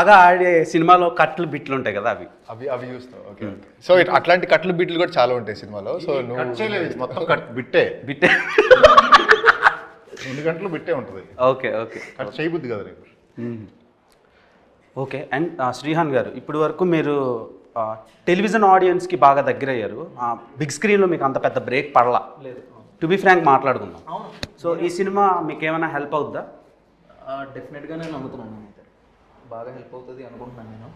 బాగా ఆడే సినిమాలో కట్లు బిట్లు ఉంటాయి కదా అవి అవి చూస్తావు. ఓకే. సో అట్లాంటి కట్లు బిట్లు కూడా చాలా ఉంటాయి సినిమాలో. సో నువ్వు కట్ చేయలేదు, మొత్తం బిట్టే బిట్టే 2 గంటలు బిట్టే ఉంటుంది. ఓకే ఓకే కట్ చేయబుద్ది కదా రేపు. ఓకే. అండ్ శ్రీహాన్ గారు, ఇప్పటి వరకు మీరు టెలివిజన్ ఆడియన్స్కి బాగా దగ్గర అయ్యారు. బిగ్ స్క్రీన్లో మీకు అంత పెద్ద బ్రేక్ పడలా. లేదు. టు బి ఫ్రాంక్ మాట్లాడుకుందాం. అవును. సో ఈ సినిమా మీకు ఏమైనా హెల్ప్ అవుద్దా? డెఫినెట్గా నేను నమ్ముతున్నాను. అయితే బాగా హెల్ప్ అవుతుంది అనుకుంటున్నాను నేను.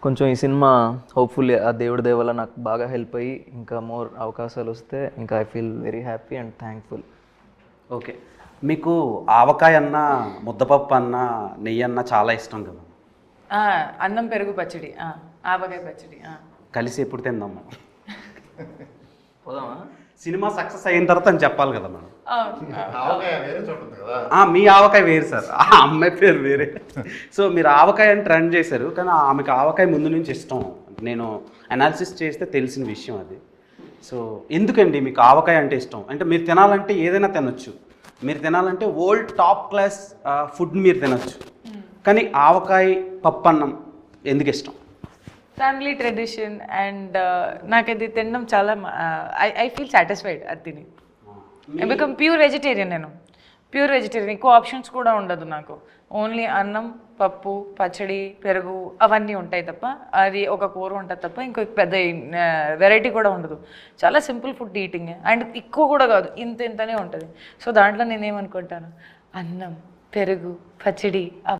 కొంచెం ఈ సినిమా హోప్ఫుల్లీ ఆ దేవుడి దయ వల్ల నాకు బాగా హెల్ప్ అయ్యి ఇంకా మోర్ అవకాశాలు వస్తే ఇంకా I feel very happy and thankful. Okay. మీకు ఆవకాయ అన్న, ముద్దపప్పు అన్న, నెయ్యి అన్న చాలా ఇష్టం కదా. అన్నం పెరుగు పచ్చడి, ఆవకాయ పచ్చడి కలిసి ఎప్పుడు తిందాం? పోదామా? సినిమా సక్సెస్ అయిన తర్వాత అని చెప్పాలి కదా మనం. ఆవకాయ వేరే చోట ఉంటుంది కదా. మీ ఆవకాయ వేరు సార్, ఆ అమ్మాయి పేరు వేరే. సో మీరు ఆవకాయ అని ట్రెండ్ చేశారు, కానీ ఆమెకు ఆవకాయ ముందు నుంచి ఇష్టం. నేను అనాలిసిస్ చేస్తే తెలిసిన విషయం అది. సో ఎందుకండి మీకు ఆవకాయ అంటే ఇష్టం? అంటే మీరు తినాలంటే ఏదైనా తినొచ్చు, మీరు తినాలంటే ఓల్డ్ టాప్ క్లాస్ ఫుడ్ మీరు తినొచ్చు, కానీ ఆవకాయ పప్పు అన్నం ఎందుకు ఇష్టం? ఫ్యామిలీ ట్రెడిషన్ అండ్ నాకు అది తినడం చాలా ఐ ఫీల్ సాటిస్ఫైడ్ అది తిని. I become pure vegetarian. నేను ప్యూర్ వెజిటేరియన్, ఎక్కువ ఆప్షన్స్ కూడా ఉండదు నాకు. ఓన్లీ అన్నం, పప్పు, పచ్చడి, పెరుగు అవన్నీ ఉంటాయి తప్ప, అది ఒక కూర ఉంటుంది తప్ప ఇంకొక పెద్ద వెరైటీ కూడా ఉండదు. చాలా సింపుల్ ఫుడ్ ఈటింగ్ అండ్ ఎక్కువ కూడా కాదు, ఇంతనే ఉంటుంది. సో దాంట్లో నేనేమనుకుంటాను, అన్నం, పెరుగు, పచ్చడి